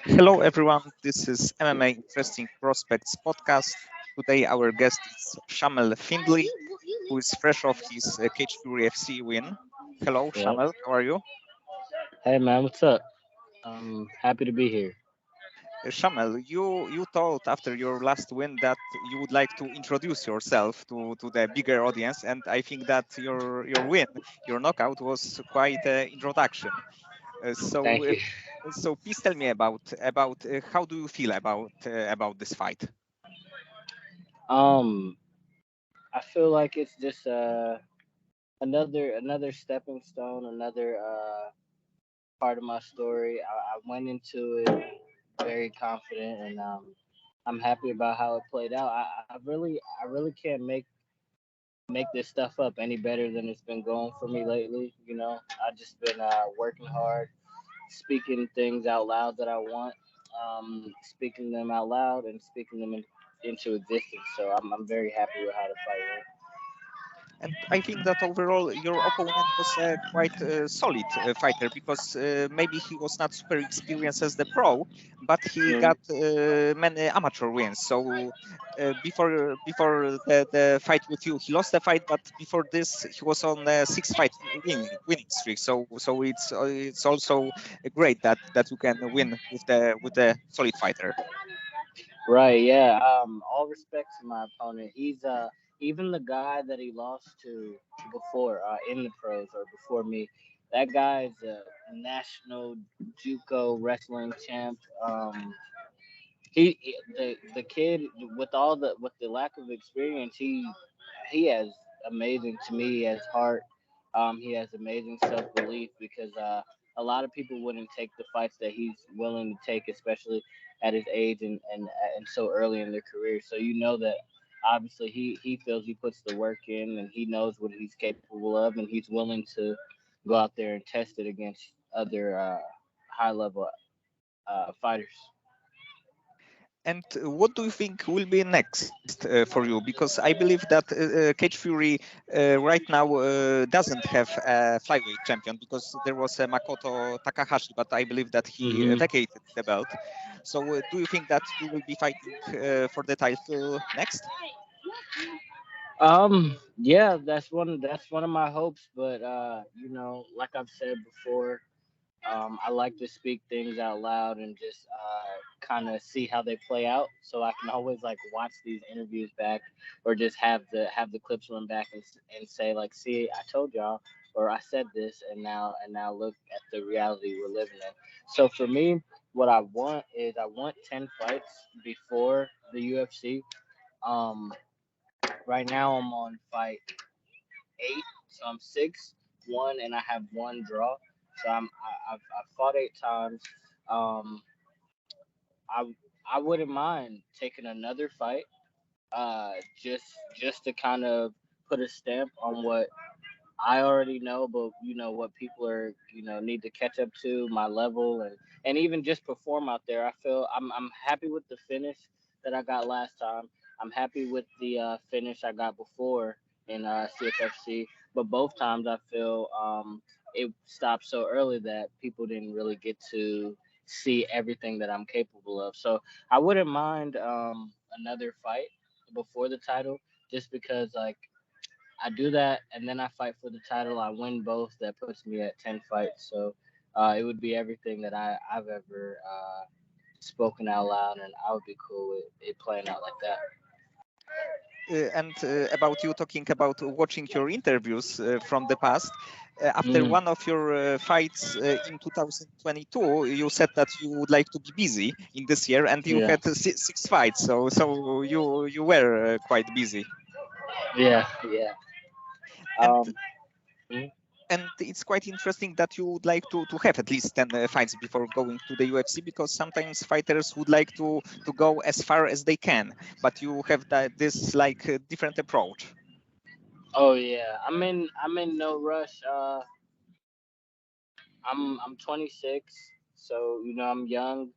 Hello, everyone. This is MMA Interesting Prospects podcast. Today, our guest is Shamel Findley, who is fresh off his Cage Fury FC win. Hello, Yep. Shamel. How are you? Hey man, what's up? I'm happy to be here. Shamel, you told after your last win that you would like to introduce yourself to the bigger audience, and I think that your win, your knockout, was quite an introduction. Uh, so, Thank uh, you. so please tell me about how do you feel about this fight? Um, I feel like it's just another stepping stone, another part of my story. I went into it very confident, and I'm happy about how it played out. I really can't make this stuff up any better than it's been going for me lately. I just been working hard, speaking things out loud that I want, speaking them out loud and speaking them into existence. So I'm very happy with how the fight went. And I think that overall your opponent was a quite solid fighter because maybe he was not super experienced as the pro, but he Mhm. got many amateur wins. So before the fight with you, he lost the fight, but before this he was on a six fight winning streak. So it's also great that you can win with the solid fighter. Right, yeah. All respect to my opponent. He's even the guy that he lost to before in the pros or before me. That guy is a national JUCO wrestling champ. The kid with the lack of experience, he has amazing to me. He has heart. He has amazing self belief because a lot of people wouldn't take the fights that he's willing to take, especially at his age and so early in their career. So you know that obviously he feels he puts the work in and he knows what he's capable of and he's willing to go out there and test it against other high level fighters. And what do you think will be next for you? Because I believe that Cage Fury right now doesn't have a flyweight champion because there was Makoto Takahashi, but I believe that he Hmm. vacated the belt. So do you think that you will be fighting for the title next? Yeah, that's one of my hopes, but like I've said before, I like to speak things out loud and just kind of see how they play out, so I can always like watch these interviews back, or just have the clips run back and say like, see, I told y'all, or I said this, and now look at the reality we're living in. So for me, what I want is I want 10 fights before the UFC. Um, right now I'm on fight 8, so I'm 6-1, and I have one draw. So I've fought 8 times. Um, I I wouldn't mind taking another fight, just to kind of put a stamp on what I already know, but what people are need to catch up to my level, and even just perform out there. I feel I'm happy with the finish that I got last time. I'm happy with the finish I got before in CFFC, but both times I feel it stopped so early that people didn't really get to see everything that I'm capable of. So I wouldn't mind another fight before the title, just because like I do that, and then I fight for the title. I win both. That puts me at 10 fights. So it would be everything that I've ever spoken out loud, and I would be cool with it playing out like that. And about you talking about watching your interviews from the past. After Mm, one of your fights in 2022, you said that you would like to be busy in this year, and you yeah, had six fights. So you were quite busy, yeah, yeah. and Um, mm, it's quite interesting that you would like to have at least 10 fights before going to the UFC because sometimes fighters would like to go as far as they can, but you have this like different approach. oh yeah, I'm in no rush. I'm 26, so I'm young.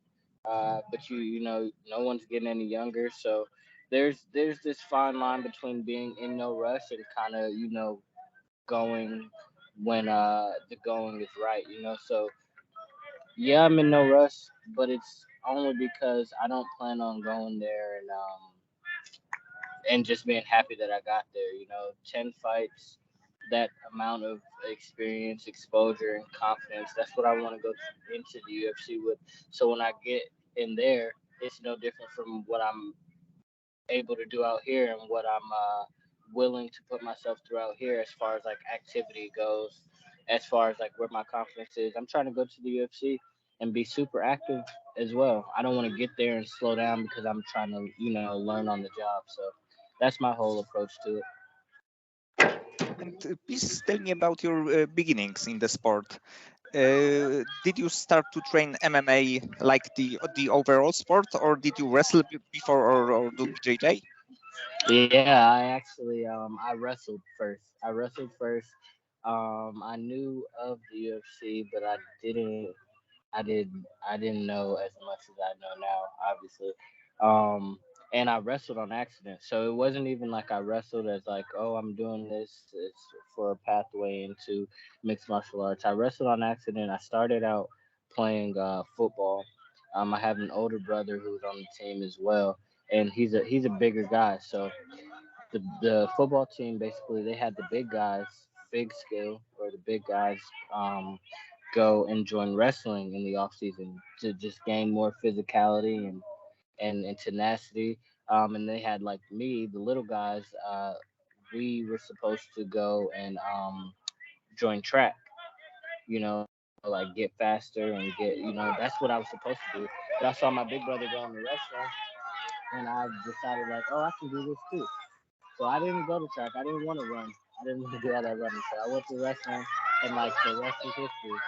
But no one's getting any younger. So there's this fine line between being in no rush and kind of going when the going is right. So yeah, I'm in no rush, but it's only because I don't plan on going there and just being happy that I got there. 10 fights, that amount of experience, exposure, and confidence. That's what I want to go into the UFC with. So when I get in there, it's no different from what I'm able to do out here and what I'm willing to put myself through out here as far as like activity goes, as far as like where my confidence is. I'm trying to go to the UFC and be super active as well. I don't want to get there and slow down because I'm trying to, learn on the job. So that's my whole approach to it. And please tell me about your beginnings in the sport. Did you start to train MMA like the overall sport, or did you wrestle before, or do BJJ? Yeah, I actually I wrestled first. I knew of the UFC, but I didn't know as much as I know now, obviously. Um, and I wrestled on accident. So it wasn't even like I wrestled as like, oh, I'm doing this it's for a pathway into mixed martial arts. I wrestled on accident. I started out playing football. I have an older brother who's on the team as well, and he's a bigger guy. So the football team basically they had the big guys, big skill or the big guys go and join wrestling in the off season to just gain more physicality and tenacity. And they had like me, the little guys. We were supposed to go and join track. Like get faster and get. That's what I was supposed to do. But I saw my big brother go into wrestling, and I decided like, oh, I can do this too. So I didn't go to track. I didn't want to run. I didn't want to do all that running. So I went to wrestling, and like the rest is history.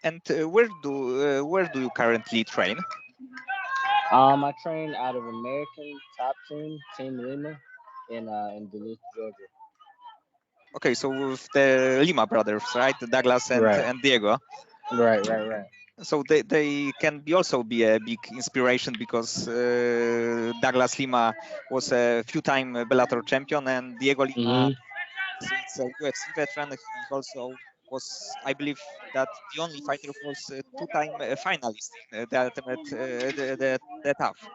And where do you currently train? I trained out of American Top Team, Team Lima, in Duluth, Georgia. Okay, so with the Lima brothers, right? Douglas Right, and Diego. right. So they can be also be a big inspiration because Douglas Lima was a few-time Bellator champion, and Diego Lima Mhm. is a UFC veteran. He also was, I believe, that the only fighter who was a two-time finalist in the ultimate the TUF,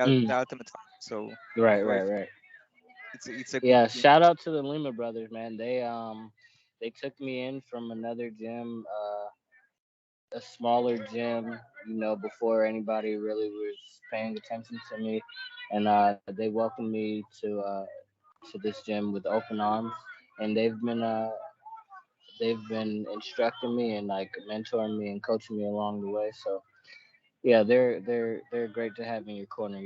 Mm. the ultimate fight. Right, So right, right. it's a good Yeah, thing. shout out to the Lima brothers, man. They took me in from another gym, a smaller gym, before anybody really was paying attention to me, and they welcomed me to this gym with open arms, and they've been instructing me and like mentoring me and coaching me along the way. So yeah, they're great to have in your corner.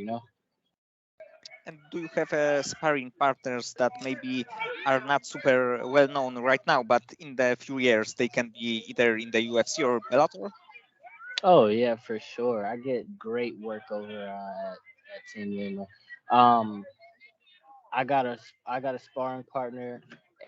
And do you have sparring partners that maybe are not super well known right now, but in the few years they can be either in the UFC or Bellator? Oh yeah, for sure. I get great work over at Team Lima. Um, I got a sparring partner,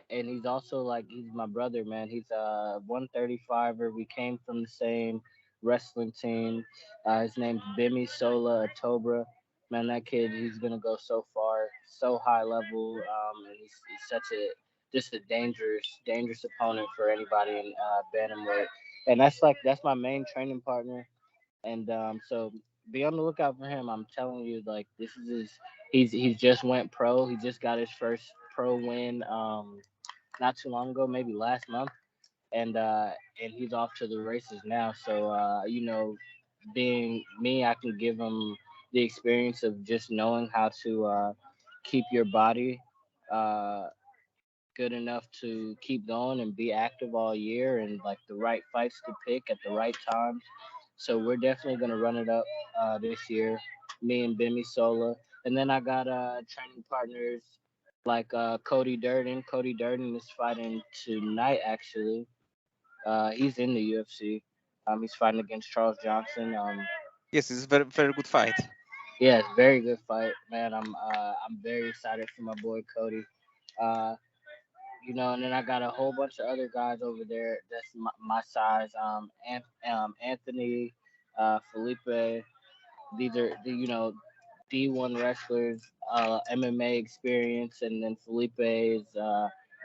and he's also like he's my brother, man. He's a 135er. We came from the same wrestling team. His name's Bimi Sola Atobra. Man, that kid, he's gonna go so far, so high level, and he's such a just a dangerous opponent for anybody in bantamweight. And that's my main training partner. And so be on the lookout for him. I'm telling you, like this is he's just went pro. He just got his first pro win not too long ago, maybe last month, and uh and he's off to the races now. So being me, I can give him the experience of just knowing how to keep your body uh good enough to keep going and be active all year and like the right fights to pick at the right times. So we're definitely gonna run it up this year, me and Bimmy Sola. And then I got training partners like Cody Durden. Cody Durden is fighting tonight actually. He's in the UFC. He's fighting against Charles Johnson. Yes, it's a very very good fight. Yeah, it's a very good fight, man. I'm very excited for my boy Cody. Uh, and then I got a whole bunch of other guys over there that's my size. Anthony, Felipe. These are D1 wrestlers, MMA experience, and then Felipe is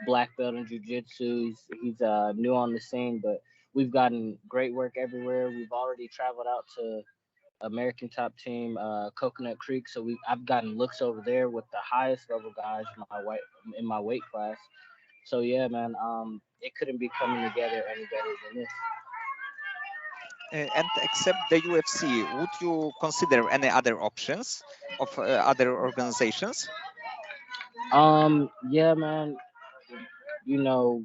black belt in jiu-jitsu. He's new on the scene, but we've gotten great work everywhere. We've already traveled out to American Top Team, Coconut Creek. So I've gotten looks over there with the highest level guys in my weight class. So yeah, man, it couldn't be coming together any better than this. And except the UFC, would you consider any other options of other organizations? Yeah, man, you know,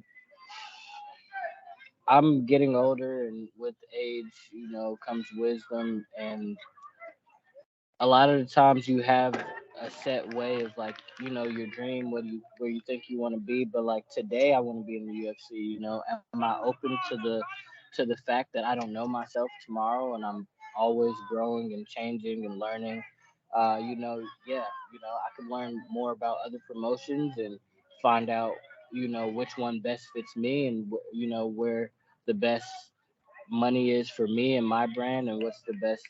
I'm getting older, and with age, comes wisdom, and a lot of the times you have a set way of like your dream where you think you want to be, but like today I want to be in the UFC. Am I open to the fact that I don't know myself tomorrow, and I'm always growing and changing and learning. Yeah, I could learn more about other promotions and find out which one best fits me, and where the best money is for me and my brand, and what's the best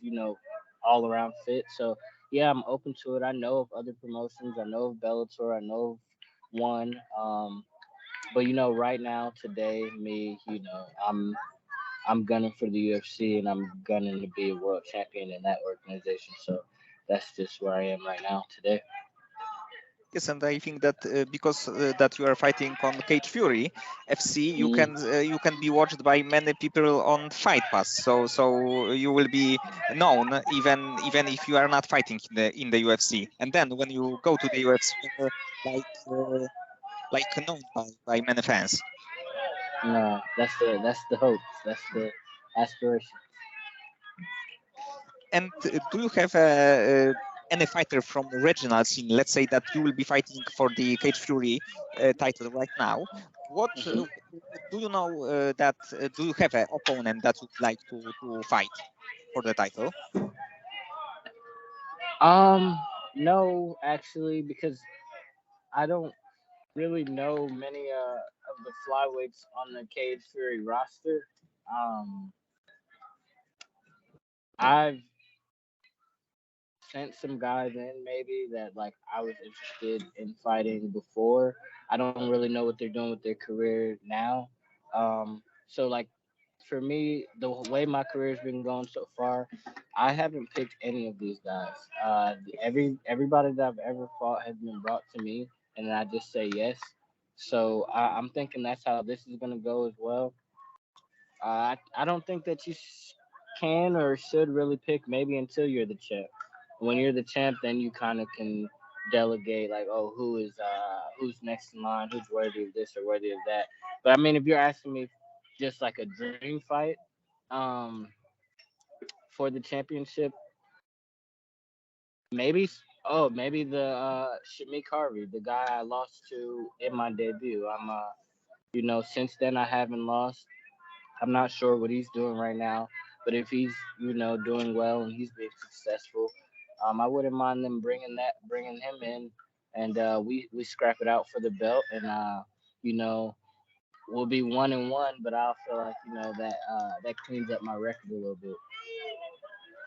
all around fit. So yeah, I'm open to it. I know of other promotions. I know of Bellator. I know of one. But right now, today, me, I'm gunning for the UFC, and I'm gunning to be a world champion in that organization. So that's just where I am right now today. Yes, and I think that because that you are fighting on Cage Fury FC, Mm. you can be watched by many people on Fight Pass. So you will be known even if you are not fighting in the UFC. And then when you go to the UFC, you are like known by many fans. No, that's the hope. That's the aspiration. And do you have any fighter from regional scene? Let's say that you will be fighting for the Cage Fury title right now. What do you know that? Do you have an opponent that you'd like to fight for the title? Um, no, actually, because I don't really know many of the flyweights on the Cage Fury roster. Um, I've sent some guys in maybe that like I was interested in fighting before. I don't really know what they're doing with their career now. So like for me, the way my career's been going so far, I haven't picked any of these guys. Everybody that I've ever fought has been brought to me, and I just say yes. So I'm thinking that's how this is gonna go as well. I don't think that you can or should really pick maybe until you're the champ. When you're the champ, then you kind of can delegate like, oh, who's next in line, who's worthy of this or worthy of that. But I mean, if you're asking me just like a dream fight, um, for the championship, maybe maybe the Shamik Harvey, the guy I lost to in my debut. Since then I haven't lost. I'm not sure what he's doing right now, but if he's doing well and he's being successful, I wouldn't mind them bringing him in, and we scrap it out for the belt, and you know we'll be 1-1, but I'll feel like that cleans up my record a little bit.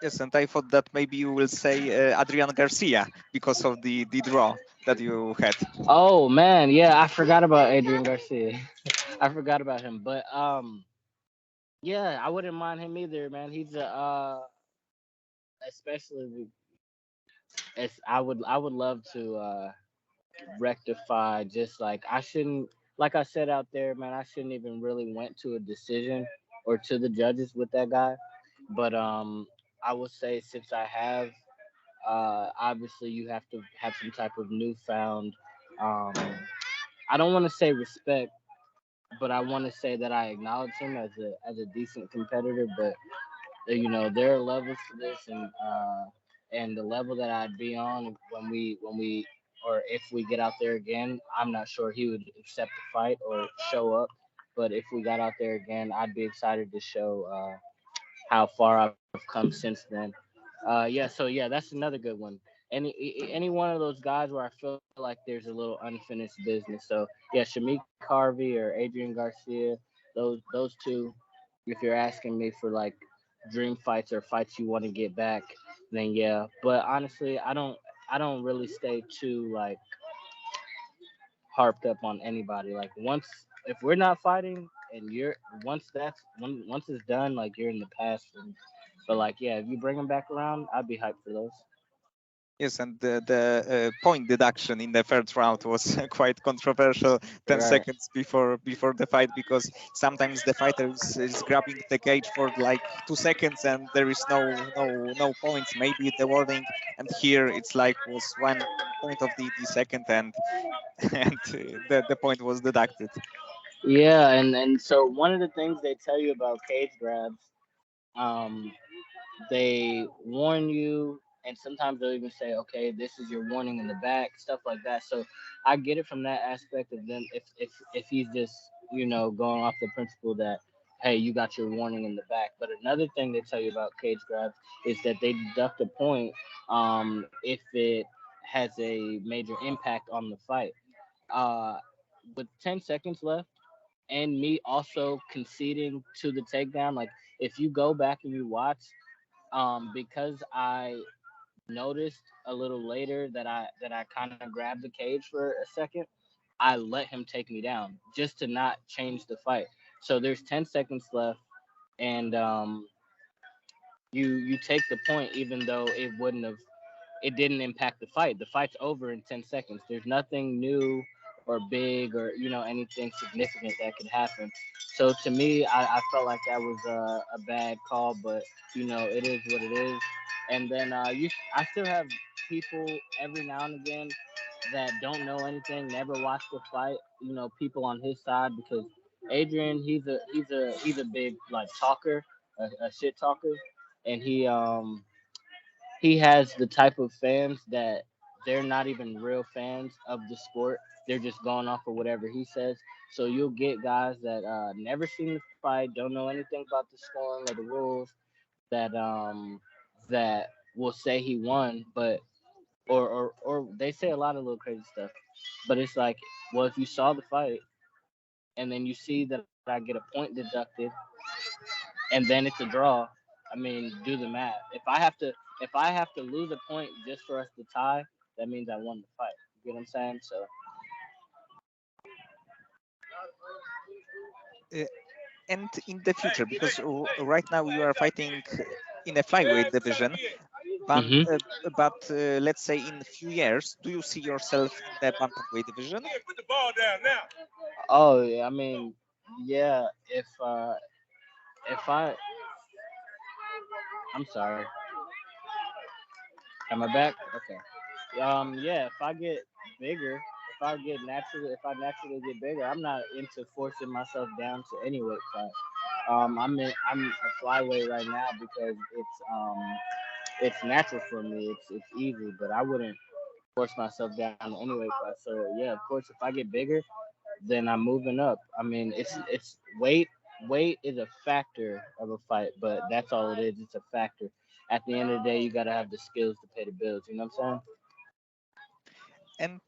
Yes, and I thought that maybe you will say Adrian Garcia because of the draw that you had. Oh man, yeah, I forgot about Adrian Garcia. I forgot about him, but yeah, I wouldn't mind him either, man. He's a especially as I would love to rectify just like I shouldn't like I said out there, man, I shouldn't even really went to a decision or to the judges with that guy. But I will say since I have obviously you have to have some type of newfound um I don't want to say respect, but I want to say that I acknowledge him as a decent competitor. But there are levels to this, and the level that I'd be on when we or if we get out there again, I'm not sure he would accept the fight or show up. But if we got out there again, I'd be excited to show how far I've come since then. Yeah, so yeah, that's another good one. Any one of those guys where I feel like there's a little unfinished business. So yeah, Shamik Harvey or Adrian Garcia, those two. If you're asking me for like dream fights or fights you want to get back, then yeah. But honestly, I don't really stay too like harped up on anybody. Like once if we're not fighting and you're once it's done, like you're in the past. And but like yeah, if you bring them back around, I'd be hyped for those. Yes, and the point deduction in the third round was quite controversial. 10 Right. seconds before the fight, because sometimes the fighter is grabbing the cage for like 2 seconds and there is no points, maybe the warning. And here it's like was 1 point of the second, and and the point was deducted. Yeah, and so one of the things they tell you about cage grabs, um, they warn you, and sometimes they'll even say, okay, this is your warning in the back, stuff like that. So I get it from that aspect of them. If he's just going off the principle that hey, you got your warning in the back. But another thing they tell you about cage grabs is that they deduct a point if it has a major impact on the fight. Uh, with 10 seconds left and me also conceding to the takedown, like if you go back and you watch, because I noticed a little later that I kind of grabbed the cage for a second, I let him take me down just to not change the fight. So there's 10 seconds left, and you take the point even though it didn't impact the fight. The fight's over in 10 seconds. There's nothing new or big or anything significant that could happen. So to me, I felt like that was a bad call, but it is what it is. And then I still have people every now and again that don't know anything, never watched the fight. People on his side because Adrian, he's a big like talker, a shit talker, and he has the type of fans that they're not even real fans of the sport. They're just going off of whatever he says. So you'll get guys that never seen the fight, don't know anything about the scoring or the rules, that will say he won, but or they say a lot of little crazy stuff. But it's like, well, if you saw the fight and then you see that I get a point deducted and then it's a draw, I mean, do the math. If I have to lose a point just for us to tie, that means I won the fight. You get what I'm saying? So Uh, and in the future, because right now you are fighting in a flyweight division, but hmm let's say in a few years, do you see yourself in the bantamweight division? oh yeah, I mean, yeah. If I'm sorry, am I back? Okay. Yeah. If I get bigger, if I naturally get bigger, I'm not into forcing myself down to any weight class. I'm a flyweight right now because it's natural for me. It's easy, but I wouldn't force myself down to any weight class. So yeah, of course, if I get bigger, then I'm moving up. I mean, it's weight. Weight is a factor of a fight, but that's all it is. It's a factor. At the end of the day, you gotta have the skills to pay the bills. You know what I'm saying? And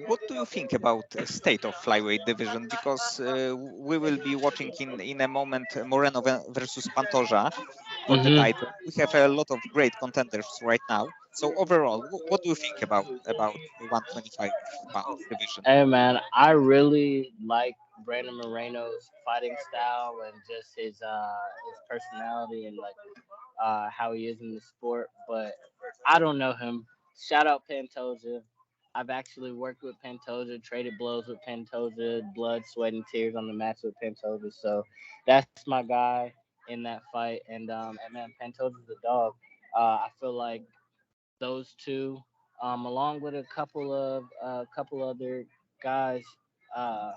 what do you think about state of flyweight division? Because we will be watching in a moment Moreno versus Pantoja for the hmm title. We have a lot of great contenders right now. So overall, what do you think about the 125-pound division? Hey man, I really like Brandon Moreno's fighting style and just his personality and like how he is in the sport. But I don't know him. Shout out Pantoja. I've actually worked with Pantoja, traded blows with Pantoja, blood, sweat, and tears on the match with Pantoja. So that's my guy in that fight. And man, Pantoja's a dog. I feel like those two, along with a couple other guys, uh,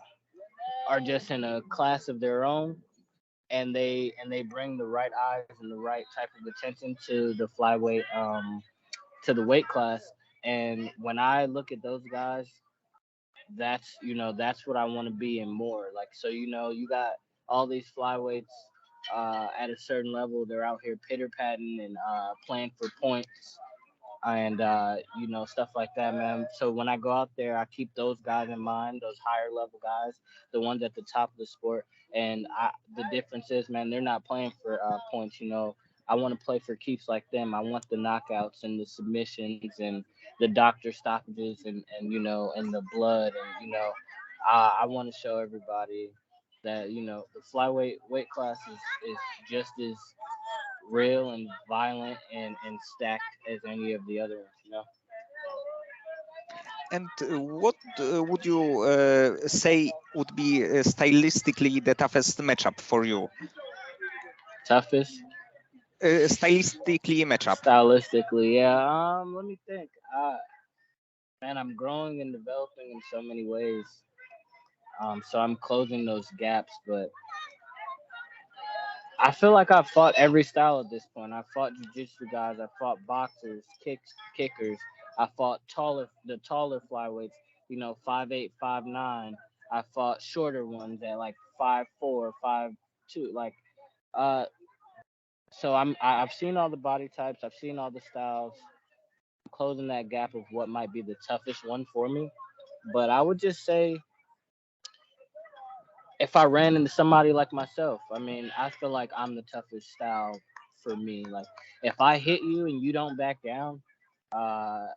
are just in a class of their own, and they bring the right eyes and the right type of attention to the flyweight, to the weight class. And when I look at those guys, that's what I want to be and more. Like so, you got all these flyweights at a certain level. They're out here pitter patting and playing for points and stuff like that, man. So when I go out there, I keep those guys in mind, those higher level guys, the ones at the top of the sport. And the difference is, man, they're not playing for points. I want to play for keeps like them. I want the knockouts and the submissions and the doctor stoppages and and the blood and I want to show everybody that the flyweight weight class is just as real and violent and stacked as any of the other ones. And what would you say would be stylistically the toughest matchup for you? Toughest Stylistically matchup. stylistically, yeah. Let me think. Man, I'm growing and developing in so many ways. So I'm closing those gaps, but I feel like I've fought every style at this point. I fought jiu-jitsu guys. I fought boxers, kickers. I fought the taller flyweights. 5'8", 5'9". I fought shorter ones at like 5'4", 5'2". Uh, so I've seen all the body types. I've seen all the styles. I'm closing that gap of what might be the toughest one for me. But I would just say if I ran into somebody like myself, I mean, I feel like I'm the toughest style for me. Like if I hit you and you don't back down, uh,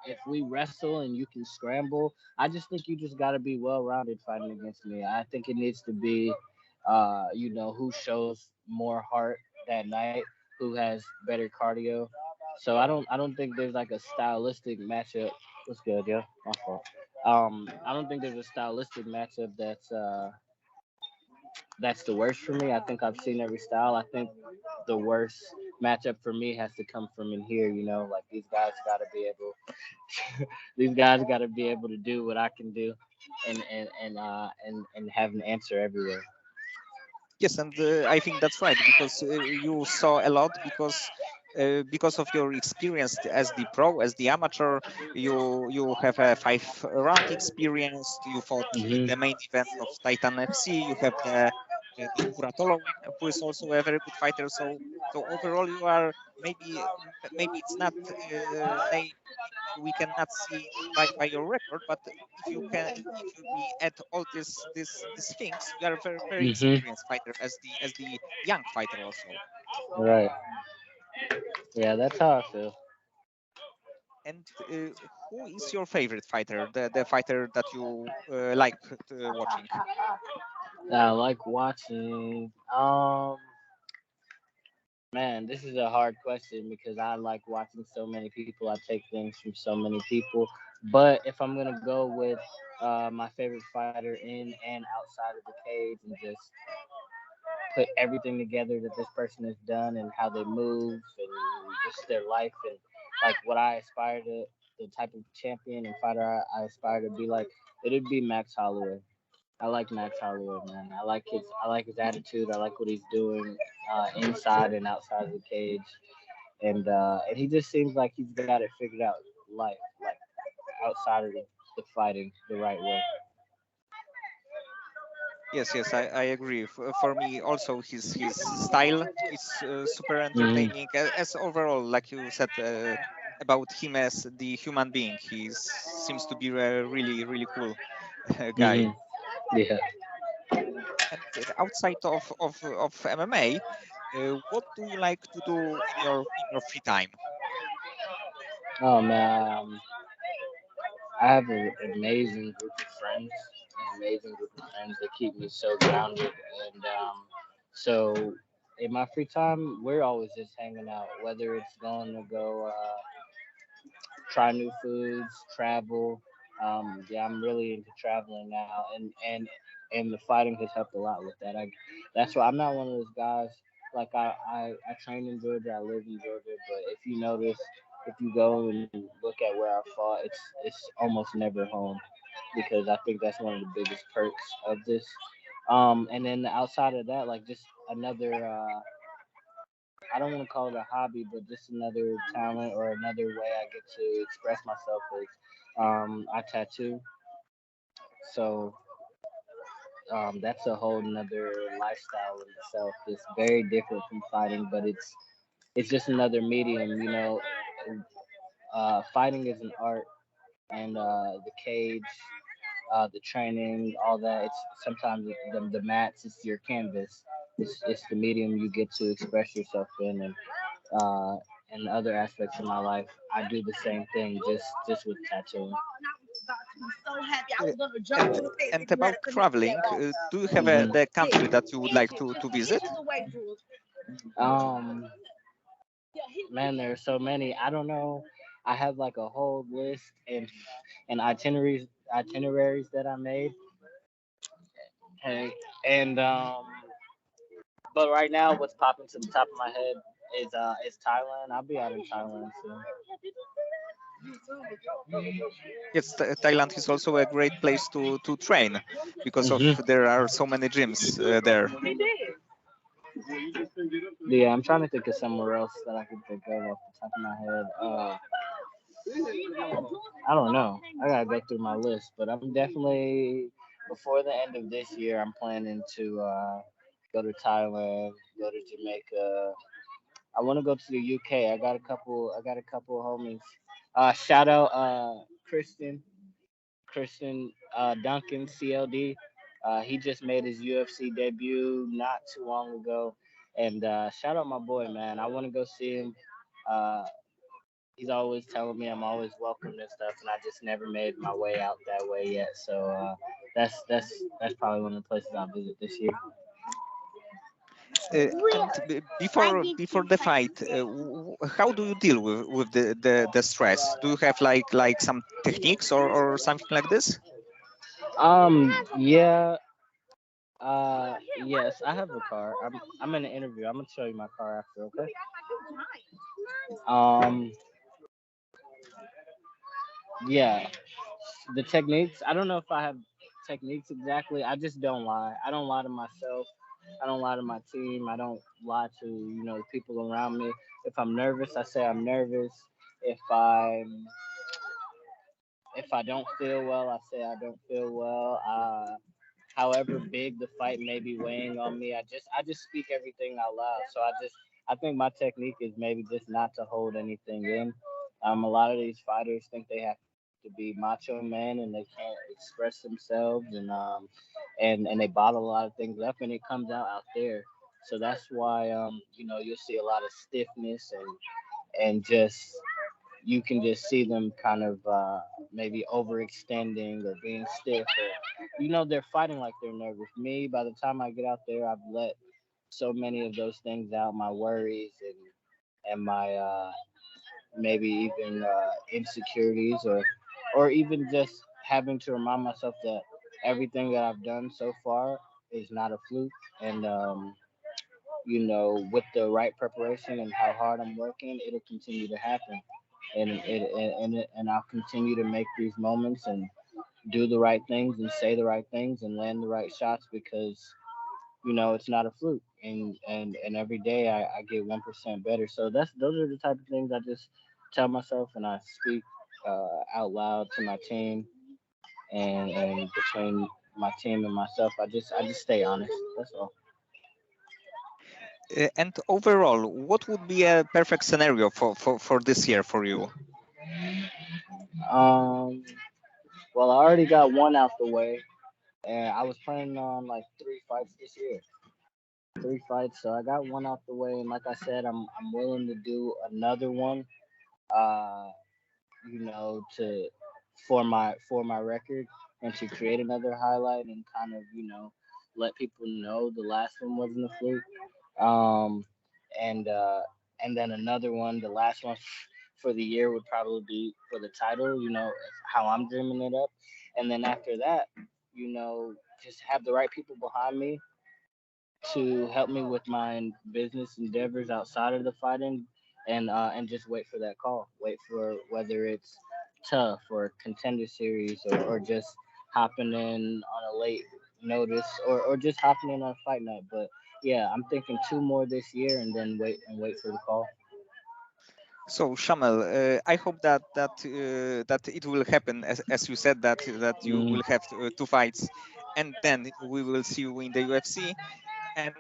if we wrestle and you can scramble, I just think you just got to be well rounded fighting against me. I think it needs to be, who shows more heart that night, who has better cardio. So I don't think there's like a stylistic matchup. What's good, yo? My fault. I don't think there's a stylistic matchup that's the worst for me. I think I've seen every style. I think the worst matchup for me has to come from in here. Like these guys got to be able, these guys got to be able to do what I can do, and have an answer everywhere. Yes, and I think that's right because you saw a lot because of your experience as the pro, as the amateur. You have a 5 round experience. You fought in Hmm. the main event of Titan FC. You have the Kuratolo, who is also a very good fighter. So overall, you are maybe it's not we cannot see it by your record, but if we add all these things, you are a very very Hmm. experienced fighter as the young fighter also. Right. Yeah, that's how I feel. And who is your favorite fighter? The fighter that you like watching? I like watching. Man, this is a hard question because I like watching so many people. I take things from so many people. But if I'm gonna go with my favorite fighter in and outside of the cage, and just put everything together that this person has done and how they move and just their life and like what I aspire to, the type of champion and fighter I aspire to be like, it'd be Max Holloway. I like Max Holloway, man. I like his attitude. I like what he's doing inside and outside of the cage, and he just seems like he's got it figured out life, like outside of the fighting the right way. Yes, yes, I agree. For me, also his style is super Hmm. entertaining. As overall, like you said about him as the human being, he seems to be a really really cool guy. Hmm. Yeah. And outside of MMA, what do you like to do in your free time? Oh man, I have an amazing group of friends. An amazing group of friends that keep me so grounded, and so in my free time, we're always just hanging out. Whether it's going to go try new foods, travel. Yeah, I'm really into traveling now, and the fighting has helped a lot with that. That's why I'm not one of those guys. Like I train in Georgia, I live in Georgia, but if you notice, if you go and look at where I fought, it's almost never home because I think that's one of the biggest perks of this. And then outside of that, like just another I don't want to call it a hobby, but just another talent or another way I get to express myself is I tattoo. So that's a whole nother lifestyle in itself. It's very different from fighting, but it's just another medium. Fighting is an art, and the cage, the training, all that. It's sometimes the mats. It's your canvas. It's the medium you get to express yourself in, and uh, in other aspects of my life, I do the same thing, just with tattooing. Uh, and and about traveling, do you have Mhm. the country that you would like to visit? Um, Man, there are so many. I don't know. I have like a whole list and itineraries that I made. Hey, and but right now, what's popping to the top of my head is Thailand. I'll be out in Thailand soon. Yes, Thailand is also a great place to train because of Hmm. there are so many gyms there. Yeah, I'm trying to think of somewhere else that I can think of off the top of my head. I don't know. I gotta go through my list, but I'm definitely before the end of this year. I'm planning to go to Thailand, go to Jamaica. I want to go to the UK. I got a couple of homies. Shout out Christian Duncan CLD. He just made his UFC debut not too long ago, and shout out my boy, man. I want to go see him. Uh, he's always telling me I'm always welcome and stuff, and I just never made my way out that way yet. So that's probably one of the places I'll visit this year. And before the fight, how do you deal with the stress? Do you have like some techniques or something like this? Yeah. Yes, I have a car. I'm in an interview. I'm gonna show you my car after, okay? Um, yeah, the techniques. I don't know if I have techniques exactly. I just don't lie. I don't lie to myself. I don't lie to my team. I don't lie to the people around me. If I'm nervous, I say I'm nervous. If I if I don't feel well, I say I don't feel well. However big the fight may be weighing on me, I just speak everything out loud. So I think my technique is maybe just not to hold anything in. A lot of these fighters think they have to be macho men and they can't express themselves and they bottle a lot of things up and it comes out there. So that's why you'll see a lot of stiffness and just you can just see them kind of maybe overextending or being stiff or they're fighting like they're nervous. Me, by the time I get out there, I've let so many of those things out, my worries and my maybe even insecurities or even just having to remind myself that everything that I've done so far is not a fluke and with the right preparation and how hard I'm working, it'll continue to happen and I'll continue to make these moments and do the right things and say the right things and land the right shots because it's not a fluke and every day I get 1% better. So those are the type of things I just tell myself and I speak out loud to my team and between my team and myself I just stay honest. That's all. And overall, what would be a perfect scenario for this year for you? Um, well, I already got one out the way, and I was planning on like 3 fights this year. 3 fights, so I got one out the way, and like I said, I'm willing to do another one. Uh, to for my record and to create another highlight and kind of let people know the last one wasn't a fluke. Um, and then another one, the last one for the year would probably be for the title. How I'm dreaming it up, and then after that, just have the right people behind me to help me with my business endeavors outside of the fighting, and just wait for that call. Wait for whether it's tough or contender series or just hopping in on a late notice or just hopping in on fight night. But yeah, I'm thinking two more this year and then wait for the call. So Shamel, I hope that it will happen as you said that you Mm, will have two fights, and then we will see you in the UFC. And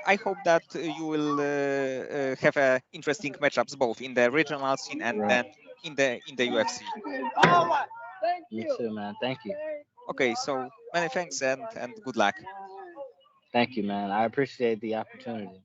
I hope that you will have interesting matchups both in the regional scene and right. then in the UFC. Me too, man. Thank you. Okay, so many thanks and good luck. Thank you, man. I appreciate the opportunity.